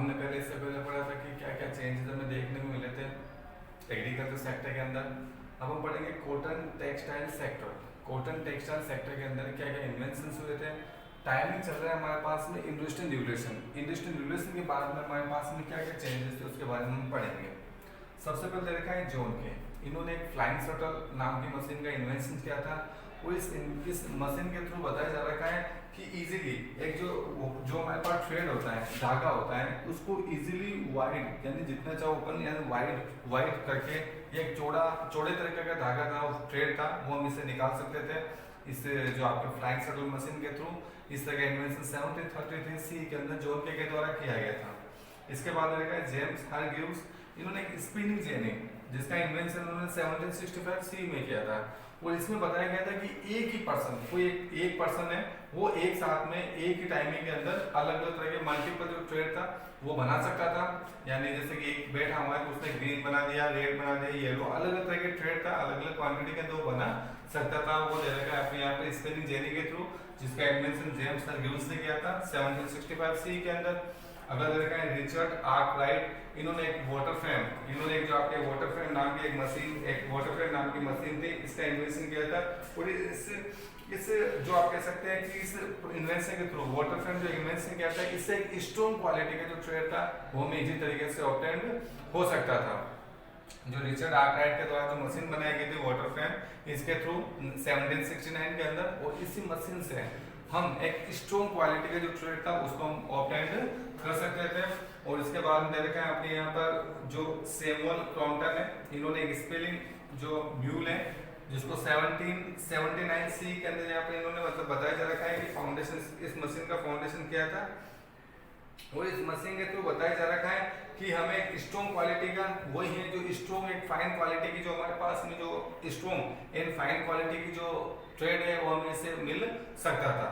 हमने पहले इससे पहले पढ़ा था कि क्या क्या चेंजेस हमें देखने को मिले थे एग्रीकल्चर सेक्टर के अंदर। अब हम पढ़ेंगे cotton textile sector. Cotton textile sector के अंदर क्या क्या इन्वेंशंस हुए थे। टाइमिंग चल रहा है हमारे पास में इंडस्ट्रियल रिवोल्यूशन। इंडस्ट्रियल रिवोल्यूशन के बाद में हमारे पास में क्या क्या चेंजेस थे उसके बारे में हम पढ़ेंगे। सबसे पहले देखा है जॉन के, इन्होंने एक फ्लाइंग शटल नाम की मशीन का इन्वेंशन किया था। वो इस मशीन के थ्रू बताया जा रखा है कि इजीली एक जो हमारे पास थ्रेड होता है, धागा होता है, उसको इजीली वाइड यानी जितना चाहो ओपन यानी वाइड करके एक चौड़े तरीके का धागा था, थ्रेड था, वो हम इसे निकाल सकते थे इससे जो आपके फ्लाइंग शटल मशीन के थ्रू। इस तरह का इन्वेंशन 1733 सी के अंदर जॉन के द्वारा किया गया था। इसके बाद देखा है जेम्स हारग्रीव्स, इन्होंने एक स्पिनिंग जेनी जिसका इन्वेंशन उन्होंने 1765 सी में किया था। और इसमें बताया गया था कि एक ही पर्सन, कोई एक पर्सन है, वो एक साथ में एक ही टाइमिंग के अंदर अलग अलग तरह के मल्टीपल जो ट्रेड था वो बना सकता था। यानी जैसे कि एक बैठा हुआ है तो उसने ग्रीन बना दिया, रेड बना दिया, येलो, अलग अलग तरह के ट्रेड था, अलग अलग क्वांटिटी के अंदर वो बना सकता था। वो दे रखा है अपने यहाँ पे स्पिनिंग जेनी के थ्रू, जिसका इन्वेंशन जेम्स हारग्रीव्स ने किया था 1765 सी के अंदर। अगर देखा है रिचर्ड आर्कराइट, इन्होंने एक वाटर फ्रेम, इन्होंने एक जो आपके वाटर फ्रेम नाम की एक मशीन, एक वाटर फ्रेम नाम की मशीन थी, इसका इन्वेंशन किया था। और इस जो आप कह सकते हैं कि इस इन्वेंशन के थ्रू वाटर फ्रेम जो इन्वेंशन किया था, इससे एक स्ट्रॉन्ग क्वालिटी का जो ट्रेड था वो हमें इजी तरीके से ऑब्टेन हो सकता था। जो रिचर्ड आर्कराइट के द्वारा जो मशीन बनाई गई थी वाटर फ्रेम, इसके थ्रू 1769 के अंदर, और इसी मशीन से हम एक स्ट्रॉन्ग क्वालिटी का जो ट्रेड था उसको हम ऑब्टेन कर सकते थे। और इसके बाद में दे रखा है अपने यहाँ पर जो सैमुअल क्रॉम्पटन है, इन्होंने एक स्पेलिंग जो म्यूल है जिसको 1779 सी के अंदर यहाँ पे इन्होंने मतलब बताया जा रखा है कि फाउंडेशन, इस मशीन का फाउंडेशन किया था। और इस मशीन के थ्रू बताया जा रखा है कि हमें एक स्ट्रॉन्ग क्वालिटी का, वही है जो स्ट्रॉन्ग एक फाइन क्वालिटी की, जो हमारे पास में जो स्ट्रॉन्ग एंड फाइन क्वालिटी की जो ट्रेड है वो हमें इससे मिल सकता था।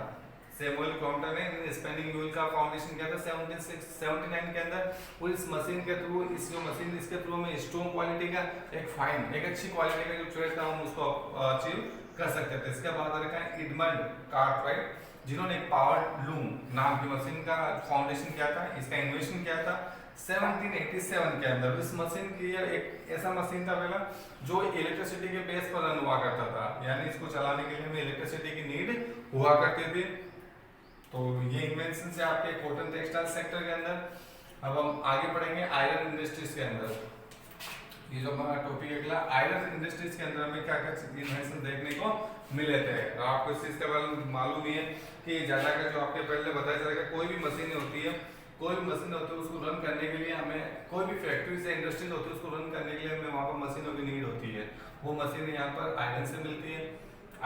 सैमुअल क्रॉम्पटन ने स्पिनिंग व्हील का फाउंडेशन किया था 1779 के अंदर। और इस मशीन के थ्रू, इस जो मशीन इसके थ्रू में स्ट्रॉन्ग क्वालिटी का एक फाइन, एक अच्छी क्वालिटी का जो ट्रेड था हम उसको अचीव कर सकते थे। इसके बाद रखा है एडमंड कार्टराइट, जिन्होंने एक पावर लूम नाम की मशीन का फाउंडेशन किया था, इसका इन्वेंशन किया था 1787 के अंदर। इस मशीन की एक ऐसा मशीन था पहला जो इलेक्ट्रिसिटी के बेस पर रन हुआ करता था, यानी इसको चलाने के लिए हमें इलेक्ट्रिसिटी की नीड हुआ करती थी। तो ये इन्वेंशन से आपके कॉटन टेक्सटाइल सेक्टर के अंदर। अब हम आगे बढ़ेंगे आयरन इंडस्ट्रीज के अंदर। ये जो हमारा टॉपिक अगला आयरन इंडस्ट्रीज के अंदर में क्या क्या इन्वेंशन देखने को मिले थे। आपको इस चीज के बारे में मालूम ही है कि ज्यादा का जो आपके पहले बताया जाएगा, कोई भी मशीन होती है, कोई भी मशीन होती है, उसको रन करने के लिए हमें, कोई भी फैक्ट्री से इंडस्ट्रीज होती है उसको रन करने के लिए हमें वहाँ पर मशीनों की नीड होती है। वो मशीन यहाँ पर आयरन से मिलती है,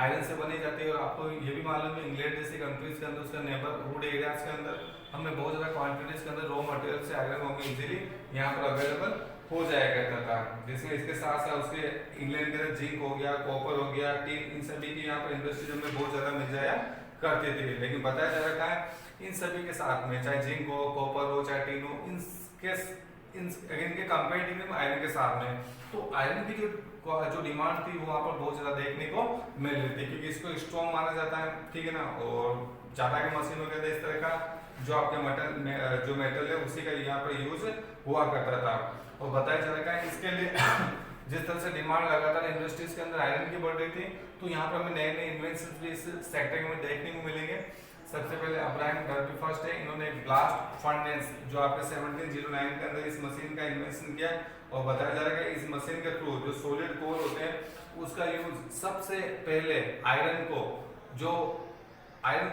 आयरन से बनी जाती है। और आपको ये भी मालूम है इंग्लैंड जैसी कंट्रीज के अंदर, उसका नेबरहुड एरियाज के अंदर हमें बहुत ज़्यादा क्वांटिटीज के अंदर रॉ मटेरियल से आयरन हमें इजीली यहाँ पर अवेलेबल हो जाया करता था। जैसे इसके साथ साथ उसके इंग्लैंड के अंदर जिंक हो गया, कॉपर हो गया, टीन, इन सभी की यहाँ पर इंडस्ट्रीज हमें बहुत ज़्यादा मिल जाया करते थे। लेकिन बताया जा रहा है इन सभी के साथ में, चाहे जिंक हो, कॉपर हो, चाहे टीन हो, इनके कंपेरेटिव में आयरन के साथ में, तो आयरन की जो डिमांड थी वो वहाँ पर बहुत ज़्यादा देखने को मिल रही थी, क्योंकि इसको स्ट्रॉन्ग माना जाता है, ठीक है ना। और ज़्यादा के मशीनों के अंदर इस तरह का जो आपके जो मेटल है उसी का यहाँ पर यूज हुआ करता था। और बताया जा रहा है इसके लिए जिस तरह से डिमांड लगातार इंडस्ट्रीज के अंदर आयरन की बढ़ रही थी, तो यहाँ पर हमें नए नए इन्वेंशन भी इस सेक्टर में देखने को मिलेंगे। सबसे पहले अब्राहम डर्बी फर्स्ट है, इन्होंने ब्लास्ट फर्नेस जो आपके 1709 के अंदर इस मशीन का इन्वेंशन किया। और बताया जा रहा है कि इस मशीन के थ्रू जो सॉलिड कोल होते हैं उसका यूज सबसे पहले आयरन को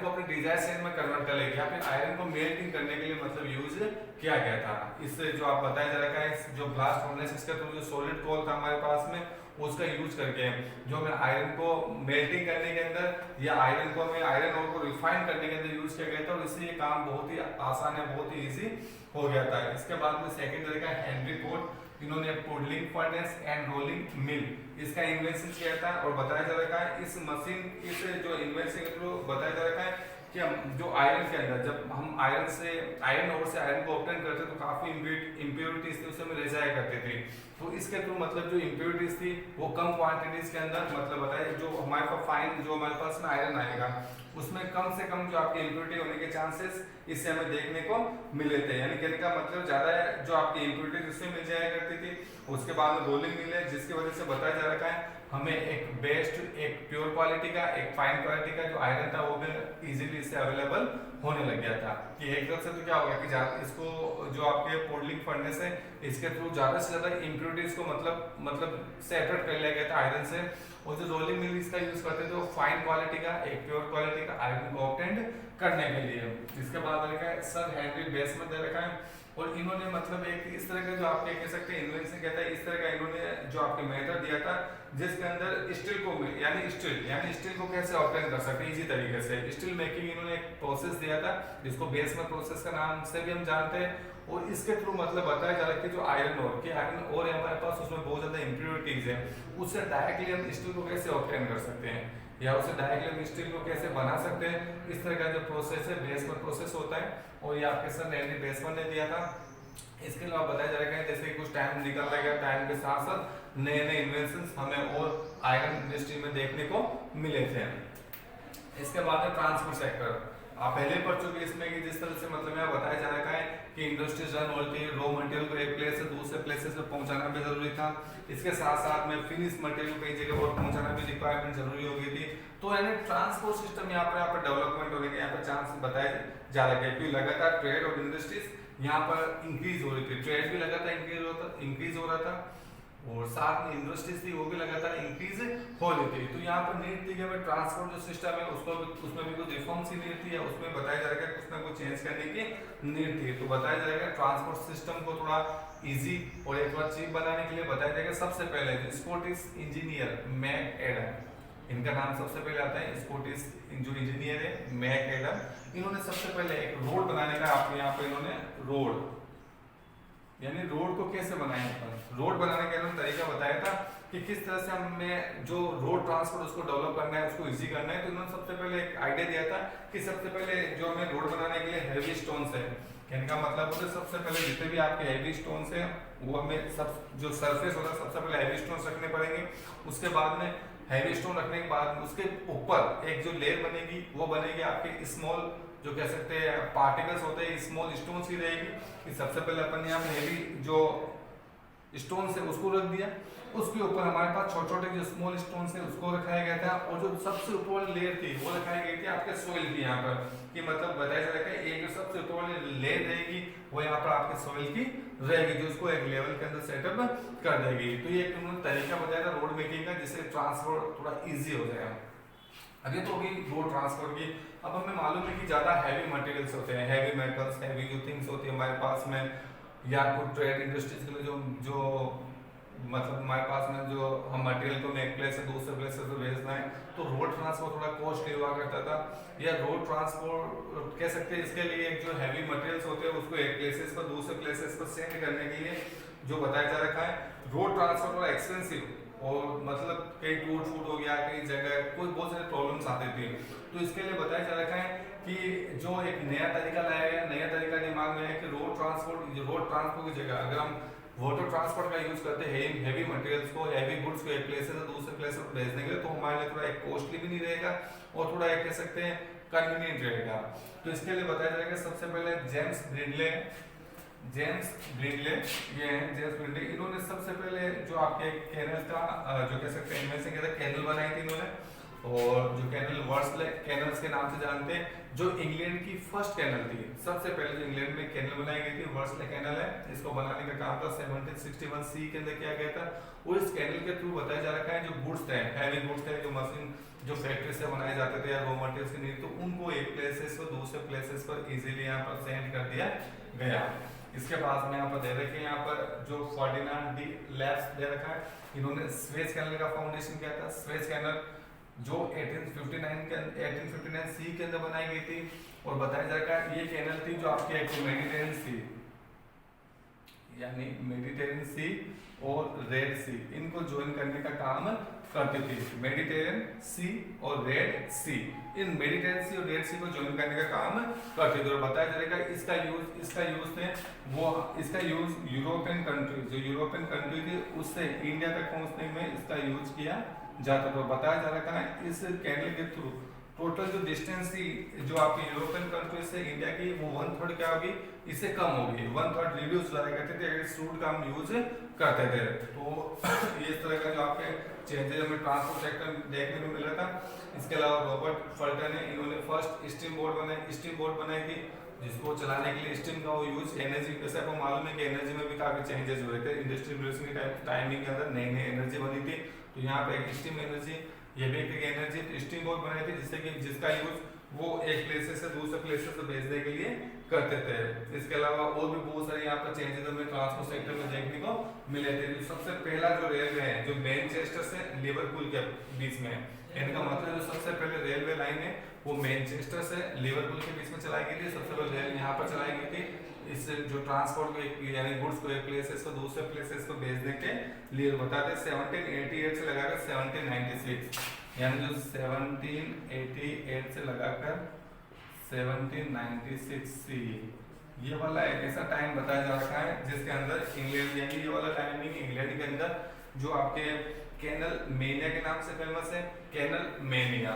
अपने डिजायर स्टेट में कन्वर्ट कर लेके या फिर आयरन को मेल्टिंग करने के लिए मतलब यूज किया गया था। इससे जो आप बताया जा रहा है जो ब्लास्ट फर्नेस, इसके थ्रू जो सॉलिड कोल था हमारे पास में उसका यूज करके जो हमें आयरन को मेल्टिंग करने के अंदर या आयरन को हमें आयरन और को रिफाइन करने के अंदर यूज किया गया था। और इससे ये काम बहुत ही आसान है, बहुत ही इजी हो गया था। इसके बाद में सेकंड तरीका हेनरी फोर्ड, इन्होंने puddling furnace and rolling mill इसका इन्वेंशन किया था। और बताया जा रहा है इस मशीन, इस जो इन्वेंशन के थ्रू बताया जा रहा है कि हम जो आयरन के अंदर जब हम आयरन ओर से आयरन को ऑब्टेन करते तो काफी इम्प्योरिटीज थी उसमें रह जाया करती थी। तो इसके थ्रू मतलब जो इम्प्योरिटीज थी वो कम क्वांटिटीज के अंदर मतलब बताए जो हमारे पास फाइन जो हमारे पास में आयरन आएगा उसमें कम से कम जो आपकी इम्प्योरिटी होने के चांसेस इससे हमें देखने को मिले थे। यानी कहने का मतलब ज्यादा जो आपकी इम्प्योरिटीज उससे मिल जाया करती थी। उसके बाद में रोलिंग मिल है जिसकी वजह से बताया जा रखा है हमें एक बेस्ट एक प्योर क्वालिटी का एक फाइन क्वालिटी का जो आयरन था वो भी इजीली इससे अवेलेबल होने लग गया था। कि एक तरफ से तो क्या हो गया कि इसको जो आपके पोल्डिंग फर्नेस है इसके थ्रू ज्यादा से ज्यादा इम्प्योरिटीज को मतलब सेपरेट कर लिया गया था आयरन से। और जो रोलिंग मिल इसका यूज करते थे वो फाइन क्वालिटी का एक प्योर क्वालिटी का आयरन को ऑब्टेन करने के लिए। इसके बाद रखा है सर हेनरी बेसमेंट दे रखा है और इन्होंने मतलब एक इस तरह का जो आप कह सकते हैं इन्वेंशन कहता है इस तरह का इन्होंने जो आपके मेथड दिया था जिसके अंदर स्टील को यानी स्टील को कैसे ऑब्टेन कर सकते हैं इजी तरीके से। स्टील मेकिंग इन्होंने एक प्रोसेस दिया था जिसको बेसमेंट प्रोसेस का नाम से भी हम जानते हैं। और इसके थ्रू मतलब बताया जा रहा है कि जो आयरन ओर है हमारे पास उसमें बहुत ज्यादा इम्प्योरिटीज है उससे डायरेक्टली हम स्टील को कैसे ऑब्टेन कर सकते हैं या उसे डायरेक्टली हम स्टील को कैसे बना सकते हैं। इस तरह का जो प्रोसेस है बेसमेंट प्रोसेस होता है और ये आपके सर हेनरी बेसमेंट ने दिया था। इसके अलावा बताया जा रहा है जैसे कुछ टाइम निकलता गया टाइम के साथ साथ नए नए इन्वेंशंस हमें और आयरन इंडस्ट्री में देखने को मिले थे। इसके बाद है ट्रांसपोर्ट सेक्टर। आप पहले पढ़ चुके इसमें कि जिस तरह से मतलब यहाँ बताया जा रहा है कि इंडस्ट्रीज रन होती है रॉ मटेरियल को एक प्लेस से दूसरे प्लेसेस पे पहुंचाना भी जरूरी था। इसके साथ साथ में फिनिश मटेरियल कई जगह पर पहुंचाना भी रिक्वायरमेंट जरूरी हो गई थी। तो यानी ट्रांसपोर्ट सिस्टम यहाँ पर डेवलपमेंट होने के यहाँ पर चांस बताए जा रहे हैं क्योंकि लगातार ट्रेड और इंडस्ट्रीज यहाँ पर इंक्रीज हो रही थी। ट्रेड भी लगातार इंक्रीज हो रहा था और साथ में इंडस्ट्रीज थी वो भी लगातार इंक्रीज हो रही थी। तो यहाँ पर नीड थी कि हमें ट्रांसपोर्ट जो सिस्टम है उसमें भी कुछ रिफॉर्म्स की नीड थी या उसमें बताया जा रहा है कुछ ना कुछ चेंज करने की नीड थी। तो बताया जाएगा ट्रांसपोर्ट सिस्टम को थोड़ा इजी और एक बार चीप बनाने के लिए बताया जाएगा सबसे पहले स्कॉटिश इंजीनियर मैक एडम इनका नाम सबसे पहले आता है। स्कॉटिश जो इंजीनियर है मैक एडम इन्होंने सबसे पहले एक रोड बनाने का आपके यहाँ पे इन्होंने रोड यानी रोड को कैसे बनाएंगे रोड बनाने का इन्होंने तरीका बताया था कि किस तरह से हमें जो रोड ट्रांसपोर्ट उसको डेवलप करना है उसको इजी करना है। तो इन्होंने सबसे पहले एक आइडिया दिया था कि सबसे पहले जो हमें रोड बनाने के लिए हैवी स्टोन्स है कहने का मतलब होता है सबसे पहले जितने भी आपके हैवी स्टोन्स है वो हमें सब जो सरफेस होता है सबसे पहले हैवी स्टोन्स रखने पड़ेंगे। उसके बाद में हैवी स्टोन रखने के बाद उसके ऊपर एक जो लेयर बनेगी वो बनेगी आपके स्मॉल जो कह सकते हैं पार्टिकल्स होते हैं स्मॉल स्टोन्स ही रहेगी। कि सबसे पहले अपन यहाँ पे हैवी जो स्टोन्स है उसको रख दिया उसके ऊपर हमारे पास छोटे छोटे जो स्मॉल स्टोन्स है उसको रखाया गया था और जो सबसे ऊपर वाली लेयर थी वो रखाई गई थी आपके सोइल की यहाँ पर। कि मतलब बताया जा रहा है एक जो सबसे ऊपर वाली लेयर रहेगी वो यहाँ पर आपके सोइल की रहेगी जो उसको एक लेवल के अंदर सेटअप कर देगी। तो ये उन्होंने तरीका बताया था रोड मेकिंग का जिससे ट्रांसपोर्ट थोड़ा ईजी हो जाएगा। अभी तो होगी रोड ट्रांसपोर्ट की। अब हमें मालूम है कि ज्यादा हैवी मटेरियल्स होते हैं हैवी मेटल्स हैवी जो थिंग्स होती है हमारे पास में या कुछ ट्रेड इंडस्ट्रीज के लिए जो मतलब हमारे पास में जो हम मटेरियल को एक प्लेस से दूसरे प्लेस से भेजना है तो रोड ट्रांसपोर्ट थोड़ा कॉस्टली हुआ करता था या रोड ट्रांसपोर्ट कह सकते हैं। इसके लिए जो हैवी मटेरियल्स होते हैं उसको एक प्लेसेस पर दूसरे प्लेसेस पर सेंड करने के लिए जो बताया जा रखा है रोड ट्रांसपोर्ट थोड़ा एक्सपेंसिव और मतलब कहीं टूट फूट हो गया कई जगह कोई बहुत सारे प्रॉब्लम्स आते थे। तो इसके लिए बताया जा रखा है कि जो एक नया तरीका लाया गया नया तरीका दिमाग में है कि रोड ट्रांसपोर्ट की जगह अगर हम वाटर ट्रांसपोर्ट का यूज करते हैं हैवी मटेरियल्स को हैवी गुड्स को एक प्लेस से दूसरे प्लेस पर भेजने के लिए तो हमारे लिए थोड़ा एक कॉस्टली भी नहीं रहेगा और थोड़ा एक कह सकते हैं कन्वीनियंट रहेगा। तो इसके लिए बताया जाएगा सबसे पहले जेम्स ब्रिडले ये हैं जेम्स ब्रिडले इन्होंने सबसे पहले जो आपके कैनल का जो कह सकते हैं इनमें से कहते हैं कैनल बनाई थी इन्होंने और जो कैनल वर्सले कैनल्स के नाम से जानते हैं जो इंग्लैंड की फर्स्ट कैनल थी। सबसे पहले जो इंग्लैंड में कैनल बनाई गई थी वर्सले कैनल है। इसको बनाने का काम था 1761 सी के अंदर किया गया था और इस कैनल के थ्रू बताया जा रहा है जो गुड्स थे हैवी गुड्स थे जो मशीन जो फैक्ट्री से बनाए जाते थे या रॉ मटेरियल्स की नीड तो उनको एक प्लेसेस से दूसरे प्लेसेस पर इजीली यहाँ पर सेंड कर दिया गया। इसके बाद में यहाँ पर दे रखे यहाँ पर जो फर्डिनांड डी लेब्स दे रखा है इन्होंने स्वेज कैनल का फाउंडेशन किया था। स्वेज कैनल जो 1859 सी के अंदर बनाई गई थी और बताया जा रहा है ये कैनल थी जो आपकी एक मेडिटेरेनियन सी यानी मेडिटेरियन सी और रेड सी, इनको ज्वाइन करने का काम करती थी। मेडिटेरियन सी और रेड सी, इन मेडिटेरियन सी और रेड सी को ज्वाइन करने का काम करती थी। और बताया जाएगा इसका यूज थे वो, इसका यूज यूरोपियन कंट्री, जो यूरोपियन कंट्री थी उससे इंडिया तक पहुंचने में इसका यूज किया जाता था। बताया जा रहा है इस कैनल के थ्रू टोटल जो डिस्टेंस थी जो आपकी यूरोपियन कंट्री से इंडिया की, वो 1/3 क्या होगी, इससे कम होगी, 1/3 रिड्यूस हो करते थे इस रूट का हम यूज करते थे। तो इस तरह का जो आपके चेंजेस हमें ट्रांसपोर्ट सेक्टर में देखने को मिला था। इसके अलावा रॉबर्ट फल्टन ने, इन्होंने फर्स्ट स्टीम बोट बनाई थी, जिसको चलाने के लिए स्टीम का वो यूज, एनर्जी, जैसे आपको मालूम है कि एनर्जी में भी काफी चेंजेस हुए थे, इंडस्ट्रियल रेवोल्यूशन के टाइमिंग के अंदर नई नई एनर्जी बनी थी। तो यहाँ पे एक स्टीम एनर्जी, ये भी एक एनर्जी स्टीम बोट बनाई थी, जिससे कि जिसका यूज वो एक प्लेसेस से दूसरे प्लेसेस को भेजने के लिए करते थे। इसके अलावा और भी बहुत सारे यहाँ पर चेंजेस हमें ट्रांसपोर्ट सेक्टर में देखने को मिले थे। सबसे पहला जो रेलवे है जो मैनचेस्टर से लिवरपूल के बीच में, इनका मतलब जो सबसे पहले रेलवे लाइन है वो मैनचेस्टर से लिवरपूल के बीच में चलाई गई थी। सबसे पहले रेल यहाँ पर चलाई गई थी, इस जो ट्रांसपोर्ट को यानी गुड्स को एक प्लेसेस को दूसरे प्लेसेस को भेजने के लिए। बताते 1788 से लगाकर 1796, यानी जो 1788 से लगाकर 1796 सी, ये वाला एक ऐसा टाइम बताया जा रखा है जिसके अंदर इंग्लैंड, यानी ये वाला टाइमिंग इंग्लैंड के अंदर जो आपके कैनल मेनिया के नाम से फेमस है, कैनल मेनिया,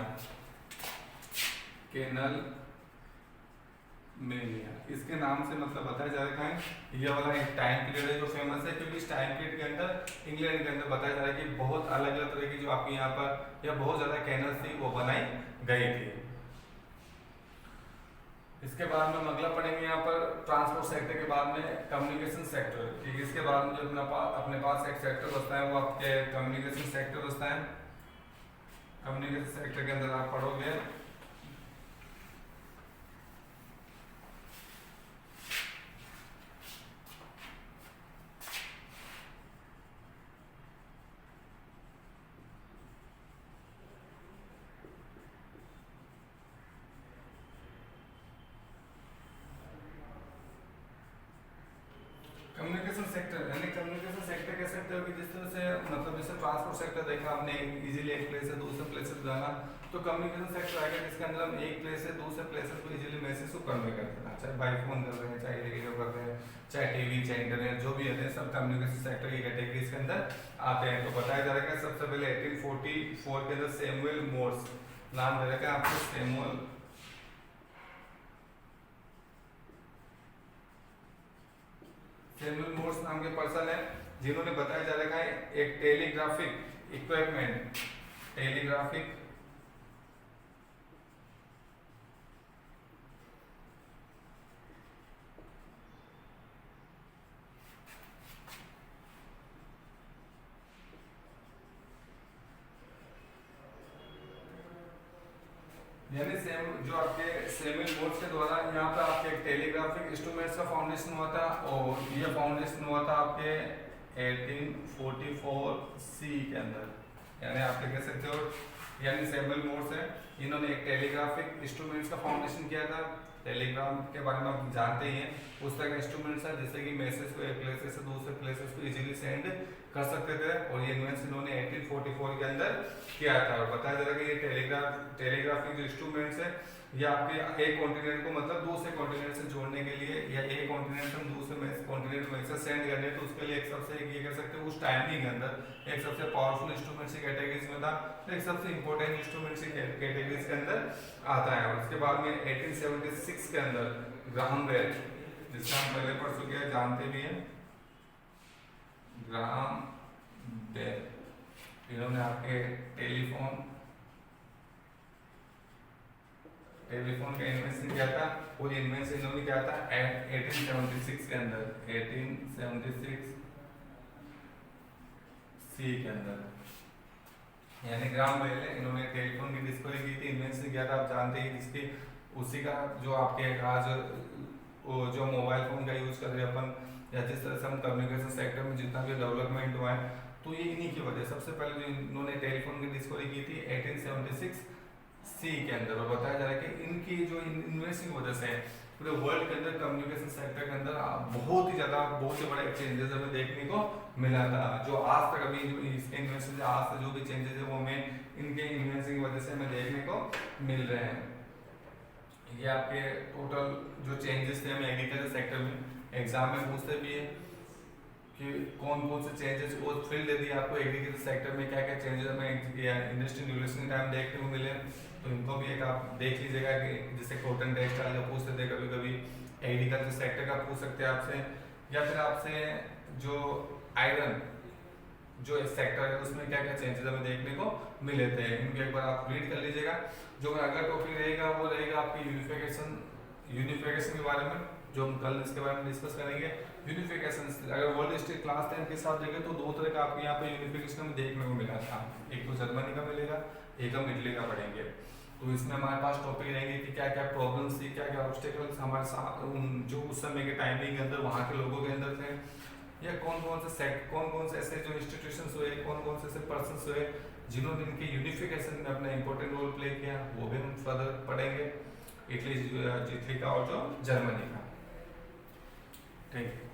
इसके नाम से मतलब बताया जा रहा है। ये वाला एक टाइम पीरियड है जो फेमस है, क्योंकि इस टाइम पीरियड के अंदर इंग्लैंड के अंदर बताया जा रहा है कि बहुत अलग अलग तरह की जो आपकी यहाँ पर या बहुत ज्यादा कैनल्स थी वो बनाई गई थी। इसके बाद में अगला पढ़ेंगे यहाँ पर ट्रांसपोर्ट सेक्टर के बाद में कम्युनिकेशन सेक्टर, ठीक है। इसके बाद में जो अपने पास एक सेक्टर बचता है वो आपके कम्युनिकेशन सेक्टर बचता है। कम्युनिकेशन सेक्टर के अंदर आप पढ़ोगे कम्युनिकेशन सेक्टर, यानी कम्युनिकेशन सेक्टर कह सकते हो कि जिस तरह से मतलब जैसे ट्रांसपोर्ट सेक्टर देखा आपने, इजीली एक प्लेस से दूसरे प्लेसेस जाना, तो कम्युनिकेशन सेक्टर आएगा जिसके अंदर हम एक प्लेस से दूसरे प्लेसेस को इजीली मैसेज को कन्वे करते हैं, चाहे बाई फोन कर रहे हैं, चाहे रेडियो कर रहे हैं, चाहे टीवी, चाहे इंटरनेट, जो भी है सब कम्युनिकेशन सेक्टर की कैटेगरीज के अंदर आते हैं। तो बताया जा रहा है सबसे पहले 1844 के अंदर सैमुअल मोर्स, नाम दे रखा है आपको सैमुअल मोर्स नाम के पर्सन है, जिन्होंने बताया जा रहा है एक टेलीग्राफिक इक्विपमेंट, टेलीग्राफिक यानी जो आपके सैमुअल मोर्स के द्वारा यहाँ पे आपके टेलीग्राफिक इंस्ट्रूमेंट्स का फाउंडेशन हुआ था, और ये फाउंडेशन हुआ था आपके 1844 सी के अंदर। यानी आप कह सकते हो यानी सैमुअल मोर्स है, इन्होंने एक टेलीग्राफिक इंस्ट्रूमेंट्स का फाउंडेशन किया था। टेलीग्राम के बारे में आप जानते ही हैं, उस तरह का इंस्ट्रूमेंट्स है जिससे कि मैसेज को एक प्लेसेस से दूसरे प्लेसेस को इजीली सेंड कर सकते थे, और ये इन्वेंशन इन्होंने 1844 के अंदर किया था। और बताया जा रहा है कि ये टेलीग्राफिक जो इंस्ट्रूमेंट्स है ये आपके एक कॉन्टिनेंट को मतलब दूसरे कॉन्टिनेंट से जोड़ने के लिए, या एक कॉन्टिनेंट से दूसरे कॉन्टिनेंट में मैसेज सेंड करने, तो उसके लिए एक सबसे ये कह सकते हैं उस टाइमिंग के अंदर एक सबसे पावरफुल इंस्ट्रूमेंट की कैटेगरीज में था, एक सबसे इंपॉर्टेंट इंस्ट्रूमेंट की कैटेगरीज के अंदर आता है। और उसके बाद में 1876 के अंदर ग्राहम बेल, जिसका हम पहले पढ़ चुके हैं, जानते भी हैं, ग्राहम बेल, इन्होंने आपके टेलीफोन का इन्वेंशन किया था, वो इन्वेंशन इन्होंने किया था 1876 के अंदर, 1876 सी के अंदर। यानी ग्राहम बेल है, इन्होंने टेलीफोन की डिस्कवरी की थी, इन्वेंशन किया था, आप जानते हैं जिसकी उसी का जो आपके आज जो मोबाइल फोन का यूज कर रहे हैं अपन, या जिस तरह से हम कम्युनिकेशन सेक्टर में जितना भी डेवलपमेंट हुआ है, तो ये इन्हीं की वजह। सबसे पहले जो इन्होंने टेलीफोन की डिस्कवरी की थी 1876 सी के अंदर, और बताया जा रहा है कि इनकी जो इन्वेंशन की वजह से पूरे वर्ल्ड के अंदर कम्युनिकेशन सेक्टर के अंदर बहुत ही बड़े चेंजेस हमें देखने को मिला था। जो आज तक अभी इसके इन्वेंशन आज से जो भी चेंजेस है वो हमें इनके इन्वेंशन की वजह से हमें देखने को मिल रहे हैं। ये आपके टोटल जो चेंजेस थे हमें एग्रीकल्चर सेक्टर में एग्जाम में पूछते भी है कि कौन कौन से चेंजेस, वो फील्ड यदि आपको एग्रीकल्चर सेक्टर में क्या क्या चेंजेस हमें इंडस्ट्रियल रेवोल्यूशन टाइम देखने को मिले तो इनको भी एक आप देख लीजिएगा कि जैसे कॉटन टेक्सटाइल का पूछ सकते हैं, कभी कभी एग्रीकल्चर सेक्टर का पूछ सकते हैं आपसे, या फिर आपसे जो आयरन जो सेक्टर है उसमें क्या क्या चेंजेस हमें देखने को मिले थे, इनको एक बार आप रीड कर लीजिएगा। जो अगला टॉपिक रहेगा वो रहेगा आपकी यूनिफिकेशन के बारे में, जो हम कल इसके बारे में डिस्कस करेंगे। यूनिफिकेशन अगर वर्ल्ड हिस्ट्री क्लास 10 के साथ देखें तो दो तरह का आपको यहाँ पे यूनिफिकेशन में देखने को मिला था, एक तो जर्मनी का मिलेगा, एक हम इटली का पढ़ेंगे। तो इसमें हमारे पास टॉपिक रहेंगे कि क्या क्या प्रॉब्लम्स थी, क्या क्या ऑब्स्टेकल्स हमारे साथ जो उस समय के टाइमिंग के अंदर वहाँ के लोगों के अंदर थे, या कौन कौन से ऐसे जो इंस्टीट्यूशंस हुए, कौन कौन से ऐसे पर्सन्स हुए जिन्होंने इनके यूनिफिकेशन में अपना इंपॉर्टेंट रोल प्ले किया, वो भी हम फर्दर पढ़ेंगे, इटली का और जो जर्मनी का। ठीक है।